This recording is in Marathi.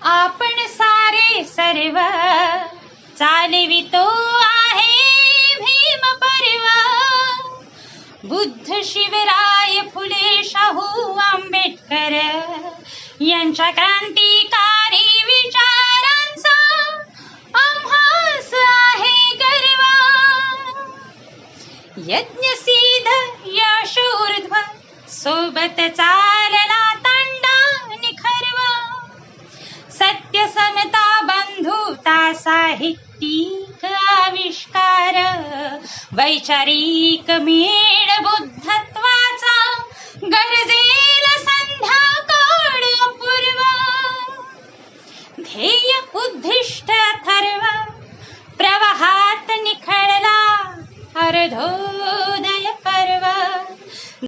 आपण सारे सर्व चालवितो आहे भीम पर्व. बुद्ध शिवराय फुले शाहू आंबेडकर यांच्या क्रांतिकारी विचारांचा आम्हास आहे गर्व. यज्ञसिद्ध यश ऊर्ध्व सोबत चालला तांडा निखर्व. सत्य समता बंधुता साहित्यिक आविष्कार वैचारिक मेळ बुद्धत्वा